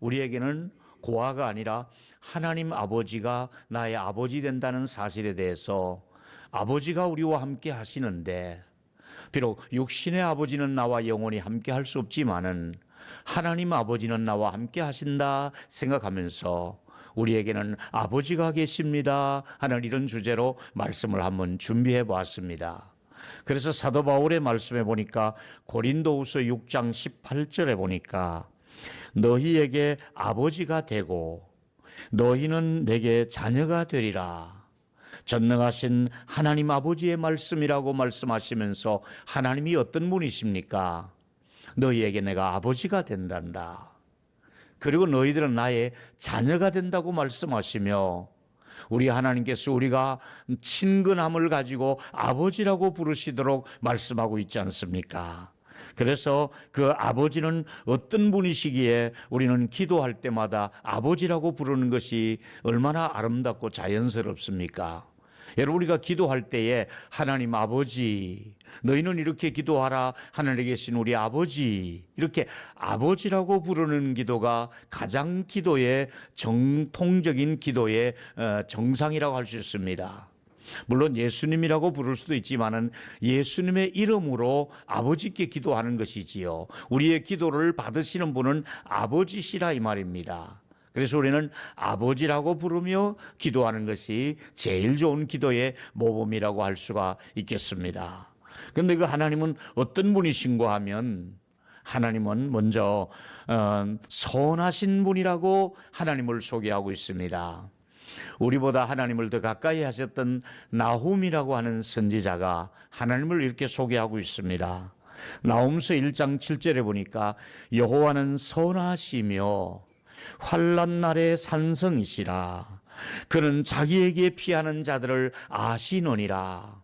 우리에게는 고아가 아니라 하나님 아버지가 나의 아버지 된다는 사실에 대해서 아버지가 우리와 함께 하시는데, 비록 육신의 아버지는 나와 영원히 함께 할 수 없지만은 하나님 아버지는 나와 함께 하신다 생각하면서 우리에게는 아버지가 계십니다 하는 이런 주제로 말씀을 한번 준비해 보았습니다. 그래서 사도 바울의 말씀에 보니까 고린도후서 6장 18절에 보니까 너희에게 아버지가 되고 너희는 내게 자녀가 되리라. 전능하신 하나님 아버지의 말씀이라고 말씀하시면서 하나님이 어떤 분이십니까? 너희에게 내가 아버지가 된단다. 그리고 너희들은 나의 자녀가 된다고 말씀하시며 우리 하나님께서 우리가 친근함을 가지고 아버지라고 부르시도록 말씀하고 있지 않습니까? 그래서 그 아버지는 어떤 분이시기에 우리는 기도할 때마다 아버지라고 부르는 것이 얼마나 아름답고 자연스럽습니까? 여러분, 우리가 기도할 때에 하나님 아버지, 너희는 이렇게 기도하라, 하늘에 계신 우리 아버지, 이렇게 아버지라고 부르는 기도가 가장 기도의 정통적인 기도의 정상이라고 할 수 있습니다. 물론 예수님이라고 부를 수도 있지만은 예수님의 이름으로 아버지께 기도하는 것이지요. 우리의 기도를 받으시는 분은 아버지시라 이 말입니다. 그래서 우리는 아버지라고 부르며 기도하는 것이 제일 좋은 기도의 모범이라고 할 수가 있겠습니다. 그런데 그 하나님은 어떤 분이신가 하면 하나님은 먼저 선하신 분이라고 하나님을 소개하고 있습니다. 우리보다 하나님을 더 가까이 하셨던 나훔이라고 하는 선지자가 하나님을 이렇게 소개하고 있습니다. 나훔서 1장 7절에 보니까 여호와는 선하시며 환난 날의 산성이시라. 그는 자기에게 피하는 자들을 아시노니라.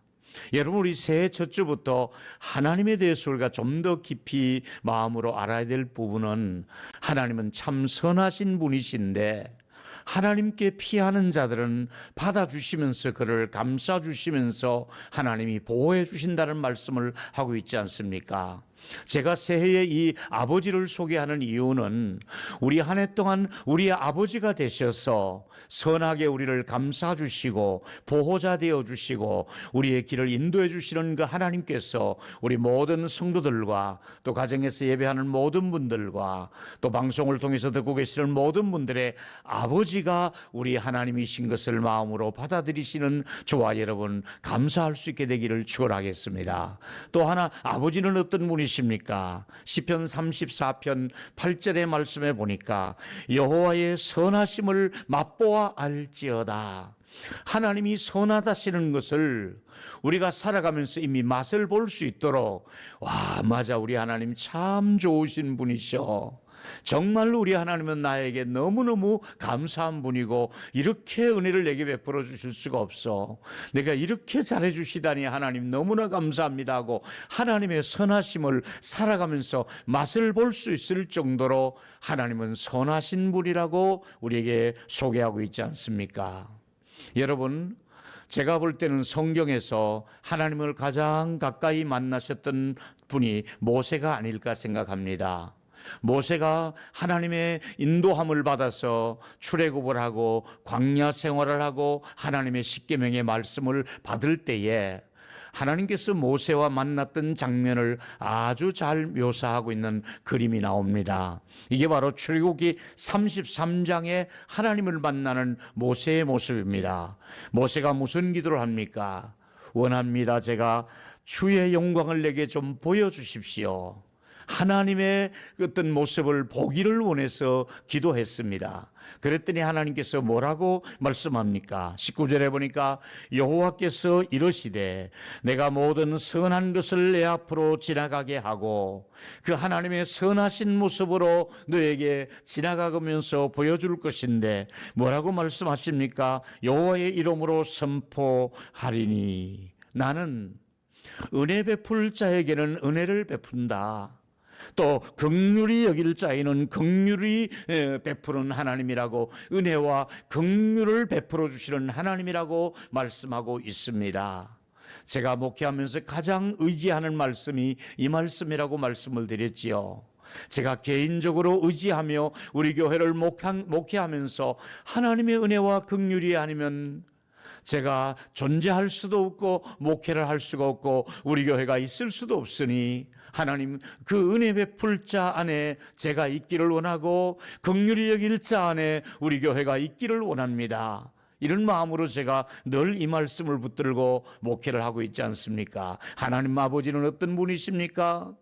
여러분, 우리 새해 첫 주부터 하나님에 대해서 우리가 좀 더 깊이 마음으로 알아야 될 부분은 하나님은 참 선하신 분이신데 하나님께 피하는 자들은 받아주시면서 그를 감싸주시면서 하나님이 보호해 주신다는 말씀을 하고 있지 않습니까? 제가 새해에 이 아버지를 소개하는 이유는 우리 한 해 동안 우리의 아버지가 되셔서 선하게 우리를 감싸주시고 보호자 되어주시고 우리의 길을 인도해 주시는 그 하나님께서 우리 모든 성도들과 또 가정에서 예배하는 모든 분들과 또 방송을 통해서 듣고 계시는 모든 분들의 아버지가 우리 하나님이신 것을 마음으로 받아들이시는 저와 여러분 감사할 수 있게 되기를 축원하겠습니다. 또 하나, 아버지는 어떤 분이십니까? 시편 34편 8절의 말씀에 보니까 여호와의 선하심을 맛보아 알지어다. 하나님이 선하다시는 것을 우리가 살아가면서 이미 맛을 볼 수 있도록, 와, 맞아, 우리 하나님 참 좋으신 분이셔, 정말로 우리 하나님은 나에게 너무너무 감사한 분이고 이렇게 은혜를 내게 베풀어 주실 수가 없어, 내가 이렇게 잘해 주시다니 하나님 너무나 감사합니다 하고 하나님의 선하심을 살아가면서 맛을 볼 수 있을 정도로 하나님은 선하신 분이라고 우리에게 소개하고 있지 않습니까? 여러분, 제가 볼 때는 성경에서 하나님을 가장 가까이 만나셨던 분이 모세가 아닐까 생각합니다. 모세가 하나님의 인도함을 받아서 출애굽을 하고 광야 생활을 하고 하나님의 십계명의 말씀을 받을 때에 하나님께서 모세와 만났던 장면을 아주 잘 묘사하고 있는 그림이 나옵니다. 이게 바로 출애굽기 33장에 하나님을 만나는 모세의 모습입니다. 모세가 무슨 기도를 합니까? 원합니다. 제가 주의 영광을 내게 좀 보여주십시오. 하나님의 어떤 모습을 보기를 원해서 기도했습니다. 그랬더니 하나님께서 뭐라고 말씀합니까? 19절에 보니까 여호와께서 이르시되 내가 모든 선한 것을 내 앞으로 지나가게 하고 그 하나님의 선하신 모습으로 너에게 지나가면서 보여줄 것인데 뭐라고 말씀하십니까? 여호와의 이름으로 선포하리니 나는 은혜 베풀 자에게는 은혜를 베푼다. 또 긍휼히 여길 자에는 긍휼히 베푸는 하나님이라고, 은혜와 긍휼을 베풀어 주시는 하나님이라고 말씀하고 있습니다. 제가 목회하면서 가장 의지하는 말씀이 이 말씀이라고 말씀을 드렸지요. 제가 개인적으로 의지하며 우리 교회를 목회하면서 하나님의 은혜와 긍휼이 아니면 제가 존재할 수도 없고 목회를 할 수가 없고 우리 교회가 있을 수도 없으니 하나님 그 은혜 베풀 자 안에 제가 있기를 원하고 긍휼히 여길 자 안에 우리 교회가 있기를 원합니다. 이런 마음으로 제가 늘 이 말씀을 붙들고 목회를 하고 있지 않습니까? 하나님 아버지는 어떤 분이십니까?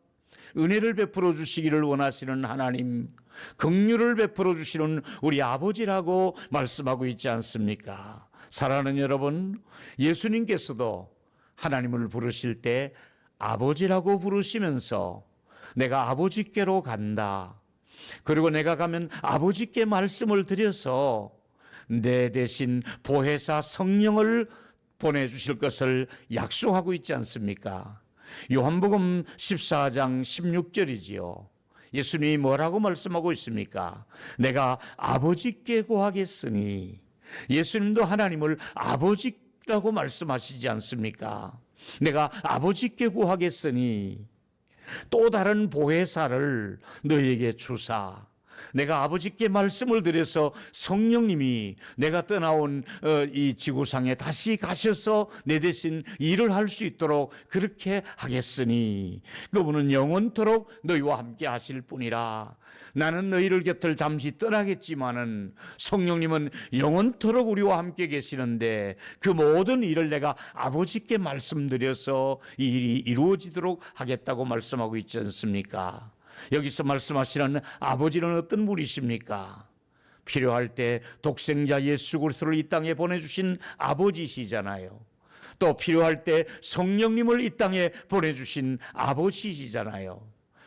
은혜를 베풀어 주시기를 원하시는 하나님, 긍휼을 베풀어 주시는 우리 아버지라고 말씀하고 있지 않습니까? 사랑하는 여러분, 예수님께서도 하나님을 부르실 때 아버지라고 부르시면서 내가 아버지께로 간다. 그리고 내가 가면 아버지께 말씀을 드려서 내 대신 보혜사 성령을 보내주실 것을 약속하고 있지 않습니까? 요한복음 14장 16절이지요. 예수님이 뭐라고 말씀하고 있습니까? 내가 아버지께 구하겠으니. 예수님도 하나님을 아버지라고 말씀하시지 않습니까? 내가 아버지께 구하겠으니 또 다른 보혜사를 너에게 주사. 내가 아버지께 말씀을 드려서 성령님이 내가 떠나온 이 지구상에 다시 가셔서 내 대신 일을 할 수 있도록 그렇게 하겠으니 그분은 영원토록 너희와 함께 하실 뿐이라. 나는 너희를 곁을 잠시 떠나겠지만은 성령님은 영원토록 우리와 함께 계시는데 그 모든 일을 내가 아버지께 말씀드려서 이 일이 이루어지도록 하겠다고 말씀하고 있지 않습니까? 여기서 말씀하시는 아버지는 어떤 분이십니까? 필요할 때 독생자 예수 그리스도를 이 땅에 보내주신 아버지시잖아요. 또 필요할 때 성령님을 이 땅에 보내주신 아버지시잖아요.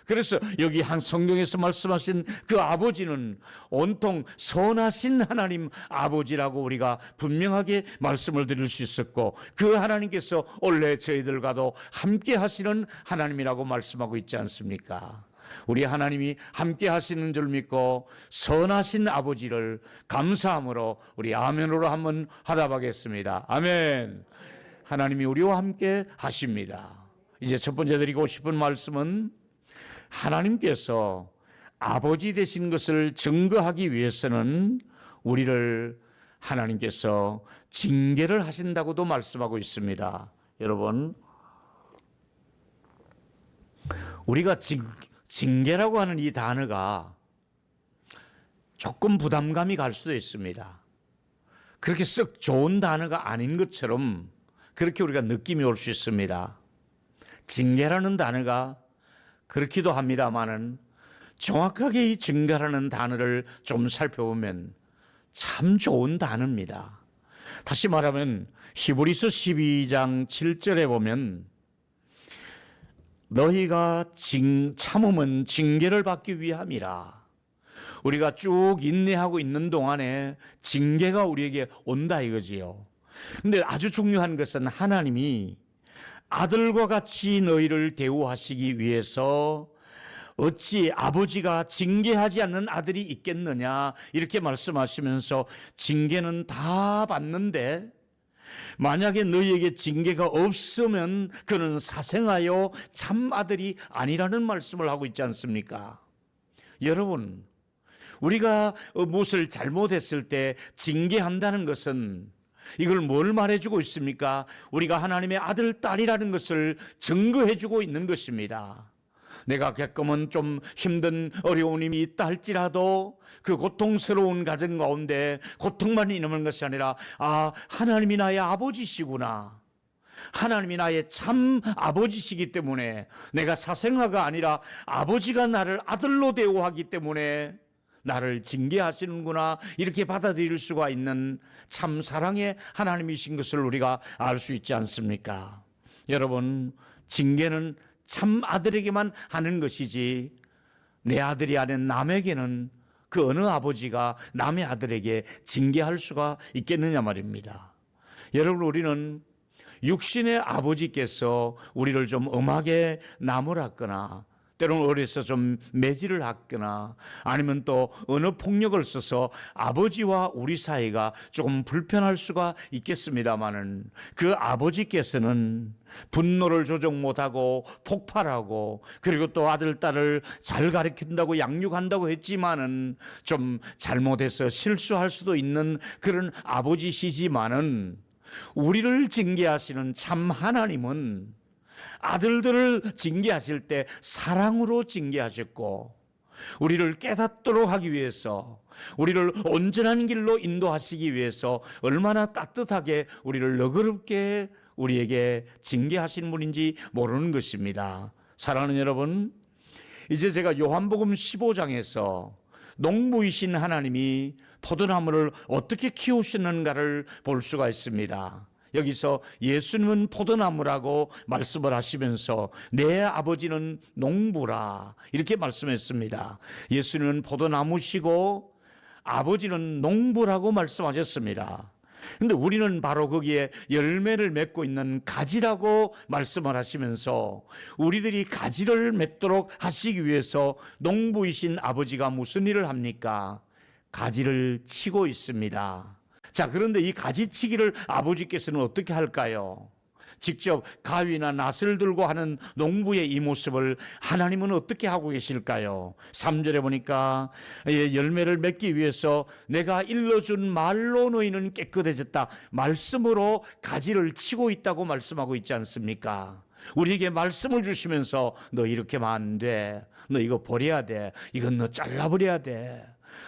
그래서 여기 한 성경에서 말씀하신 그 아버지는 온통 선하신 하나님 아버지라고 우리가 분명하게 말씀을 드릴 수 있었고 그 하나님께서 원래 저희들과도 함께 하시는 하나님이라고 말씀하고 있지 않습니까? 우리 하나님이 함께 하시는 줄 믿고 선하신 아버지를 감사함으로 우리 아멘으로 한번 하답하겠습니다. 아멘. 하나님이 우리와 함께 하십니다. 이제 첫 번째 드리고 싶은 말씀은 하나님께서 아버지 되신 것을 증거하기 위해서는 우리를 하나님께서 징계를 하신다고도 말씀하고 있습니다. 여러분, 우리가 징계라고 하는 이 단어가 조금 부담감이 갈 수도 있습니다. 그렇게 썩 좋은 단어가 아닌 것처럼 그렇게 우리가 느낌이 올 수 있습니다. 징계라는 단어가 그렇기도 합니다만은 정확하게 이 징계라는 단어를 좀 살펴보면 참 좋은 단어입니다. 다시 말하면 히브리서 12장 7절에 보면 너희가 참음은 징계를 받기 위함이라. 우리가 쭉 인내하고 있는 동안에 징계가 우리에게 온다 이거지요. 근데 아주 중요한 것은 하나님이 아들과 같이 너희를 대우하시기 위해서 어찌 아버지가 징계하지 않는 아들이 있겠느냐 이렇게 말씀하시면서 징계는 다 받는데 만약에 너희에게 징계가 없으면 그는 사생하여 참 아들이 아니라는 말씀을 하고 있지 않습니까? 여러분, 우리가 무엇을 잘못했을 때 징계한다는 것은 이걸 뭘 말해주고 있습니까? 우리가 하나님의 아들, 딸이라는 것을 증거해주고 있는 것입니다. 내가 겪으면 좀 힘든 어려움이 있다 할지라도 그 고통스러운 가정 가운데 고통만 있는 것이 아니라 하나님이 나의 아버지시구나. 하나님이 나의 참 아버지시기 때문에 내가 사생아가 아니라 아버지가 나를 아들로 대우하기 때문에 나를 징계하시는구나 이렇게 받아들일 수가 있는 참 사랑의 하나님이신 것을 우리가 알 수 있지 않습니까? 여러분, 징계는 참 아들에게만 하는 것이지 내 아들이 아닌 남에게는 그 어느 아버지가 남의 아들에게 징계할 수가 있겠느냐 말입니다. 여러분, 우리는 육신의 아버지께서 우리를 좀 엄하게 나무랐거나 때로는 어려서 좀 매질을 하거나 아니면 또 언어 폭력을 써서 아버지와 우리 사이가 조금 불편할 수가 있겠습니다마는 그 아버지께서는 분노를 조정 못하고 폭발하고 그리고 또 아들, 딸을 잘 가르친다고 양육한다고 했지만은 좀 잘못해서 실수할 수도 있는 그런 아버지시지만은 우리를 징계하시는 참 하나님은 아들들을 징계하실 때 사랑으로 징계하셨고 우리를 깨닫도록 하기 위해서 우리를 온전한 길로 인도하시기 위해서 얼마나 따뜻하게 우리를 너그럽게 우리에게 징계하신 분인지 모르는 것입니다. 사랑하는 여러분, 이제 제가 요한복음 15장에서 농부이신 하나님이 포도나무를 어떻게 키우시는가를 볼 수가 있습니다. 여기서 예수님은 포도나무라고 말씀을 하시면서 내 아버지는 농부라 이렇게 말씀했습니다. 예수님은 포도나무시고 아버지는 농부라고 말씀하셨습니다. 근데 우리는 바로 거기에 열매를 맺고 있는 가지라고 말씀을 하시면서 우리들이 가지를 맺도록 하시기 위해서 농부이신 아버지가 무슨 일을 합니까? 가지를 치고 있습니다. 자, 그런데 이 가지치기를 아버지께서는 어떻게 할까요? 직접 가위나 낫을 들고 하는 농부의 이 모습을 하나님은 어떻게 하고 계실까요? 3절에 보니까 열매를 맺기 위해서 내가 일러준 말로 너희는 깨끗해졌다. 말씀으로 가지를 치고 있다고 말씀하고 있지 않습니까? 우리에게 말씀을 주시면서 너 이렇게 하면 안 돼. 너 이거 버려야 돼. 이건 너 잘라버려야 돼.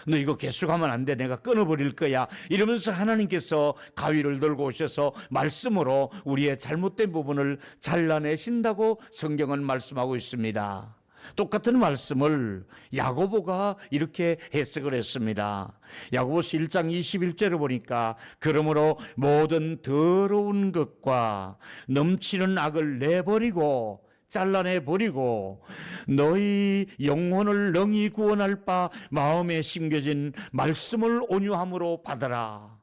너 이거 계속하면 안 돼. 내가 끊어버릴 거야. 이러면서 하나님께서 가위를 들고 오셔서 말씀으로 우리의 잘못된 부분을 잘라내신다고 성경은 말씀하고 있습니다. 똑같은 말씀을 야고보가 이렇게 해석을 했습니다. 야고보서 1장 21절을 보니까 그러므로 모든 더러운 것과 넘치는 악을 내버리고 잘라내버리고 너희 영혼을 능히 구원할 바 마음에 심겨진 말씀을 온유함으로 받아라.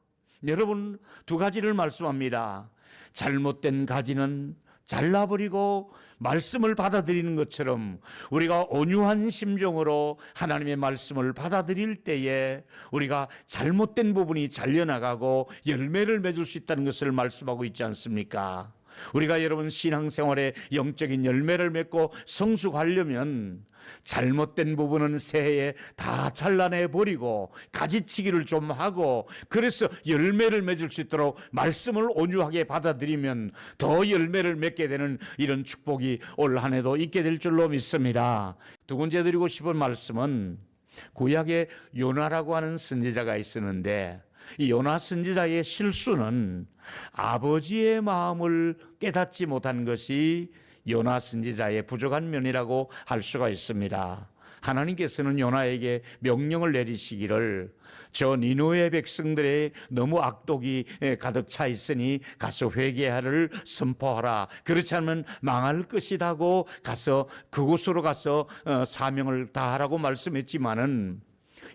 여러분, 두 가지를 말씀합니다. 잘못된 가지는 잘라버리고 말씀을 받아들이는 것처럼 우리가 온유한 심정으로 하나님의 말씀을 받아들일 때에 우리가 잘못된 부분이 잘려나가고 열매를 맺을 수 있다는 것을 말씀하고 있지 않습니까? 우리가 여러분 신앙생활에 영적인 열매를 맺고 성숙하려면 잘못된 부분은 새해에 다 잘라내버리고 가지치기를 좀 하고 그래서 열매를 맺을 수 있도록 말씀을 온유하게 받아들이면 더 열매를 맺게 되는 이런 축복이 올 한 해도 있게 될 줄로 믿습니다. 두 번째 드리고 싶은 말씀은 구약에 요나라고 하는 선지자가 있었는데 이 요나 선지자의 실수는 아버지의 마음을 깨닫지 못한 것이 요나 선지자의 부족한 면이라고 할 수가 있습니다. 하나님께서는 요나에게 명령을 내리시기를 저 니느웨 백성들의 너무 악독이 가득 차 있으니 가서 회개하를 선포하라. 그렇지 않으면 망할 것이라고 가서 그곳으로 가서 사명을 다하라고 말씀했지만은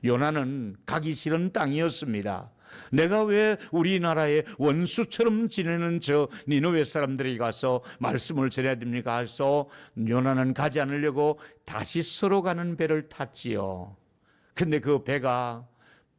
요나는 가기 싫은 땅이었습니다. 내가 왜 우리나라의 원수처럼 지내는 저 니느웨 사람들이 가서 말씀을 전해야 됩니까? 해서 요나는 가지 않으려고 다시스로 가는 배를 탔지요. 근데 그 배가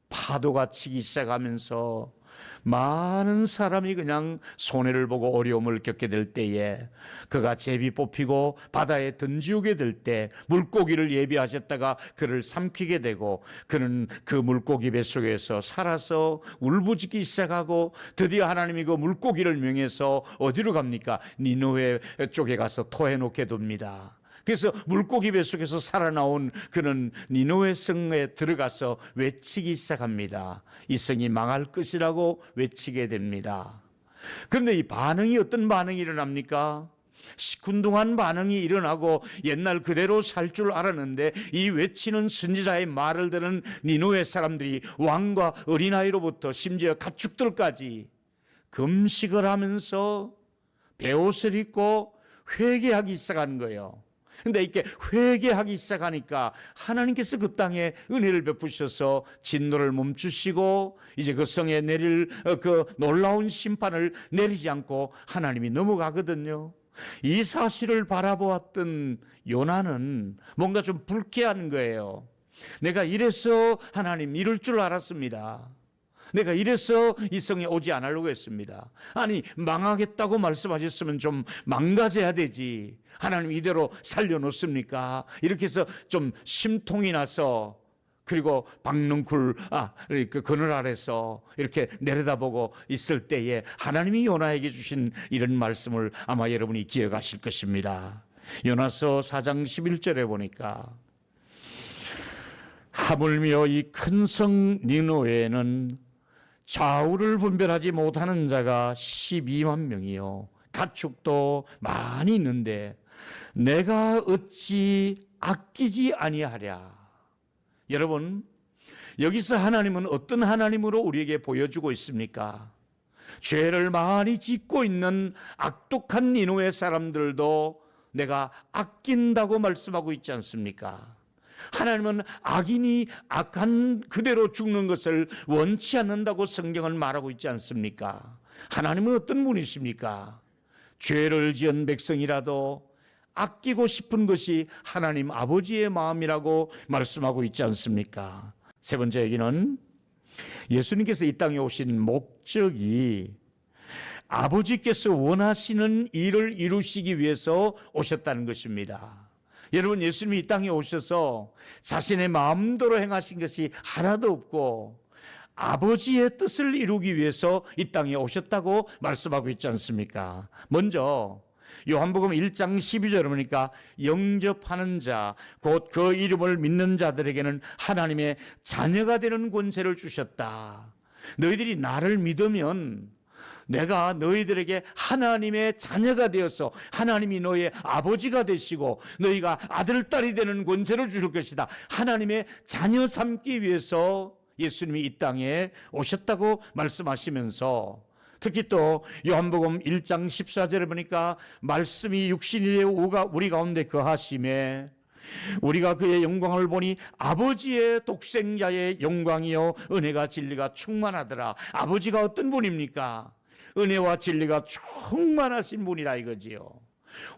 파도가 치기 시작하면서 많은 사람이 그냥 손해를 보고 어려움을 겪게 될 때에 그가 제비 뽑히고 바다에 던지우게 될 때 물고기를 예비하셨다가 그를 삼키게 되고 그는 그 물고기 뱃속에서 살아서 울부짖기 시작하고 드디어 하나님이 그 물고기를 명해서 어디로 갑니까? 니느웨 쪽에 가서 토해놓게 됩니다. 그래서 물고기 뱃속에서 살아나온 그는 니느웨 성에 들어가서 외치기 시작합니다. 이 성이 망할 것이라고 외치게 됩니다. 그런데 이 반응이 어떤 반응이 일어납니까? 시큰둥한 반응이 일어나고 옛날 그대로 살 줄 알았는데 이 외치는 선지자의 말을 들은 니느웨 사람들이 왕과 어린아이로부터 심지어 가축들까지 금식을 하면서 베옷을 입고 회개하기 시작한 거예요. 근데 이렇게 회개하기 시작하니까 하나님께서 그 땅에 은혜를 베푸셔서 진노를 멈추시고 이제 그 성에 내릴 그 놀라운 심판을 내리지 않고 하나님이 넘어가거든요. 이 사실을 바라보았던 요나는 뭔가 좀 불쾌한 거예요. 내가 이래서 하나님 이럴 줄 알았습니다. 내가 이래서 이 성에 오지 않으려고 했습니다. 아니, 망하겠다고 말씀하셨으면 좀 망가져야 되지. 하나님 이대로 살려놓습니까? 이렇게 해서 좀 심통이 나서, 그리고 박넝쿨 그 그늘 아래서 이렇게 내려다보고 있을 때에 하나님이 요나에게 주신 이런 말씀을 아마 여러분이 기억하실 것입니다. 요나서 4장 11절에 보니까 하물며 이 큰 성 니느웨에는 좌우를 분별하지 못하는 자가 12만 명이요 가축도 많이 있는데 내가 어찌 아끼지 아니하랴. 여러분, 여기서 하나님은 어떤 하나님으로 우리에게 보여주고 있습니까? 죄를 많이 짓고 있는 악독한 니느웨 사람들도 내가 아낀다고 말씀하고 있지 않습니까? 하나님은 악인이 악한 그대로 죽는 것을 원치 않는다고 성경은 말하고 있지 않습니까? 하나님은 어떤 분이십니까? 죄를 지은 백성이라도 아끼고 싶은 것이 하나님 아버지의 마음이라고 말씀하고 있지 않습니까? 세 번째 얘기는 예수님께서 이 땅에 오신 목적이 아버지께서 원하시는 일을 이루시기 위해서 오셨다는 것입니다. 여러분, 예수님이 이 땅에 오셔서 자신의 마음대로 행하신 것이 하나도 없고 아버지의 뜻을 이루기 위해서 이 땅에 오셨다고 말씀하고 있지 않습니까? 먼저 요한복음 1장 12절에 보니까 영접하는 자, 곧 그 이름을 믿는 자들에게는 하나님의 자녀가 되는 권세를 주셨다. 너희들이 나를 믿으면 내가 너희들에게 하나님의 자녀가 되어서 하나님이 너희의 아버지가 되시고 너희가 아들, 딸이 되는 권세를 주실 것이다. 하나님의 자녀 삼기 위해서 예수님이 이 땅에 오셨다고 말씀하시면서, 특히 또 요한복음 1장 14절에 보니까 말씀이 육신이 되어 우리 가운데 거하심에 우리가 그의 영광을 보니 아버지의 독생자의 영광이요 은혜가 진리가 충만하더라. 아버지가 어떤 분입니까? 은혜와 진리가 충만하신 분이라 이거지요.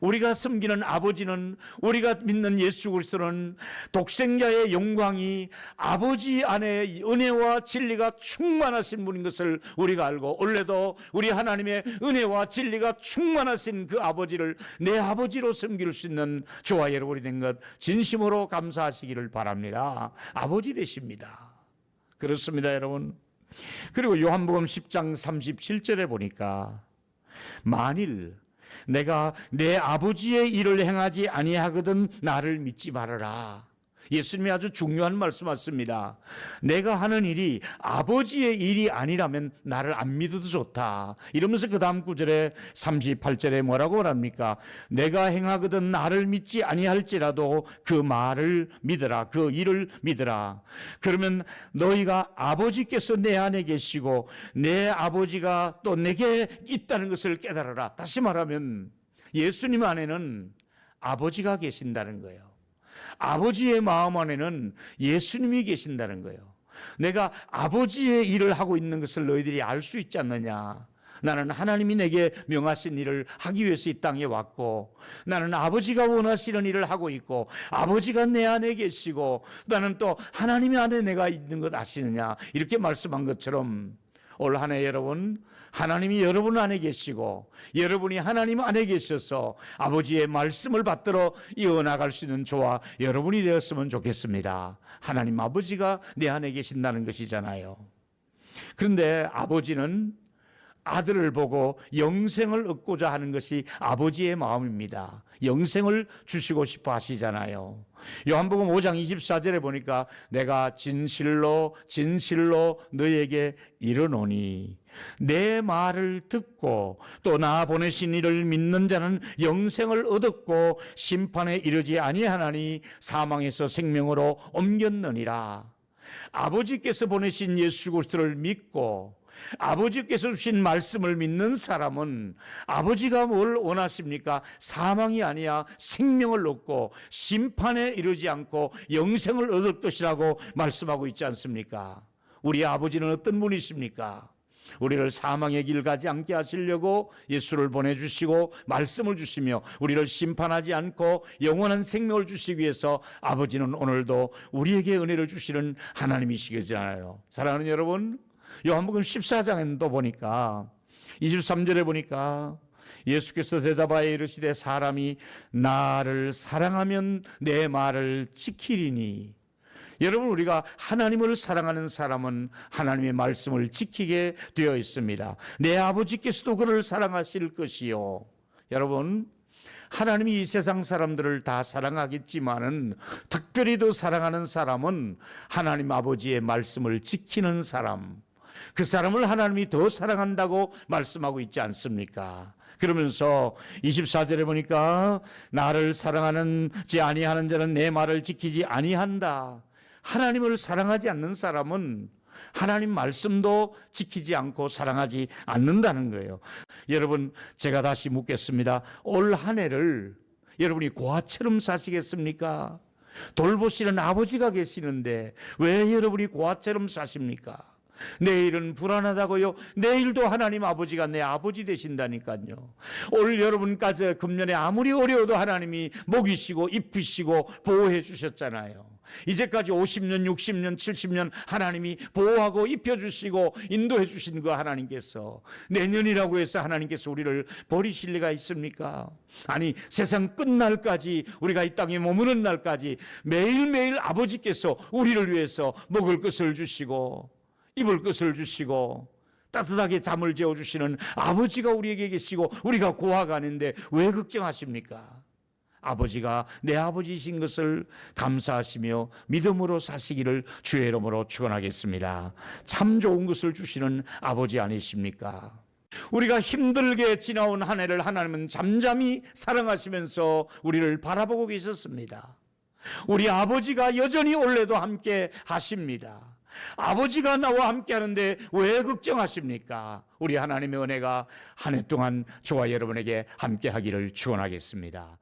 우리가 섬기는 아버지는, 우리가 믿는 예수 그리스도는 독생자의 영광이 아버지 안에 은혜와 진리가 충만하신 분인 것을 우리가 알고, 원래도 우리 하나님의 은혜와 진리가 충만하신 그 아버지를 내 아버지로 섬길 수 있는 저와 여러분이 된 것 진심으로 감사하시기를 바랍니다. 아버지 되십니다. 그렇습니다, 여러분. 그리고 요한복음 10장 37절에 보니까 만일 내가 내 아버지의 일을 행하지 아니하거든 나를 믿지 말아라. 예수님이 아주 중요한 말씀하셨습니다. 내가 하는 일이 아버지의 일이 아니라면 나를 안 믿어도 좋다. 이러면서 그 다음 구절에 38절에 뭐라고 말합니까? 내가 행하거든 나를 믿지 아니할지라도 그 말을 믿으라. 그 일을 믿으라. 그러면 너희가 아버지께서 내 안에 계시고 내 아버지가 또 내게 있다는 것을 깨달아라. 다시 말하면 예수님 안에는 아버지가 계신다는 거예요. 아버지의 마음 안에는 예수님이 계신다는 거예요. 내가 아버지의 일을 하고 있는 것을 너희들이 알 수 있지 않느냐. 나는 하나님이 내게 명하신 일을 하기 위해서 이 땅에 왔고, 나는 아버지가 원하시는 일을 하고 있고, 아버지가 내 안에 계시고, 나는 또 하나님이 안에 내가 있는 것 아시느냐. 이렇게 말씀한 것처럼 올 한 해 여러분, 하나님이 여러분 안에 계시고 여러분이 하나님 안에 계셔서 아버지의 말씀을 받들어 이어나갈 수 있는 저와 여러분이 되었으면 좋겠습니다. 하나님 아버지가 내 안에 계신다는 것이잖아요. 그런데 아버지는 아들을 보고 영생을 얻고자 하는 것이 아버지의 마음입니다. 영생을 주시고 싶어 하시잖아요. 요한복음 5장 24절에 보니까 내가 진실로 진실로 너에게 이르노니 내 말을 듣고 또 나 보내신 이를 믿는 자는 영생을 얻었고 심판에 이르지 아니하나니 사망에서 생명으로 옮겼느니라. 아버지께서 보내신 예수 그리스도를 믿고 아버지께서 주신 말씀을 믿는 사람은 아버지가 뭘 원하십니까? 사망이 아니야 생명을 얻고 심판에 이르지 않고 영생을 얻을 것이라고 말씀하고 있지 않습니까? 우리 아버지는 어떤 분이십니까? 우리를 사망의 길 가지 않게 하시려고 예수를 보내주시고 말씀을 주시며 우리를 심판하지 않고 영원한 생명을 주시기 위해서 아버지는 오늘도 우리에게 은혜를 주시는 하나님이시잖아요. 사랑하는 여러분, 요한복음 14장에 또 보니까 23절에 보니까 예수께서 대답하여 이르시되 사람이 나를 사랑하면 내 말을 지키리니. 여러분, 우리가 하나님을 사랑하는 사람은 하나님의 말씀을 지키게 되어 있습니다. 내 아버지께서도 그를 사랑하실 것이요. 여러분, 하나님이 이 세상 사람들을 다 사랑하겠지만은 특별히 더 사랑하는 사람은 하나님 아버지의 말씀을 지키는 사람, 그 사람을 하나님이 더 사랑한다고 말씀하고 있지 않습니까? 그러면서 24절에 보니까 나를 사랑하는지 아니하는 자는 내 말을 지키지 아니한다. 하나님을 사랑하지 않는 사람은 하나님 말씀도 지키지 않고 사랑하지 않는다는 거예요. 여러분, 제가 다시 묻겠습니다. 올 한 해를 여러분이 고아처럼 사시겠습니까? 돌보시는 아버지가 계시는데 왜 여러분이 고아처럼 사십니까? 내일은 불안하다고요? 내일도 하나님 아버지가 내 아버지 되신다니까요. 올 여러분까지 금년에 아무리 어려워도 하나님이 먹이시고 입히시고 보호해 주셨잖아요. 이제까지 50년, 60년, 70년 하나님이 보호하고 입혀주시고 인도해 주신 그 하나님께서 내년이라고 해서 하나님께서 우리를 버리실 리가 있습니까? 아니, 세상 끝날까지 우리가 이 땅에 머무는 날까지 매일매일 아버지께서 우리를 위해서 먹을 것을 주시고 입을 것을 주시고 따뜻하게 잠을 재워주시는 아버지가 우리에게 계시고 우리가 고아가 아닌데 왜 걱정하십니까? 아버지가 내 아버지이신 것을 감사하시며 믿음으로 사시기를 주의 이름으로 축원하겠습니다. 참 좋은 것을 주시는 아버지 아니십니까? 우리가 힘들게 지나온 한 해를 하나님은 잠잠히 사랑하시면서 우리를 바라보고 계셨습니다. 우리 아버지가 여전히 올해도 함께 하십니다. 아버지가 나와 함께 하는데 왜 걱정하십니까? 우리 하나님의 은혜가 한 해 동안 저와 여러분에게 함께 하기를 축원하겠습니다.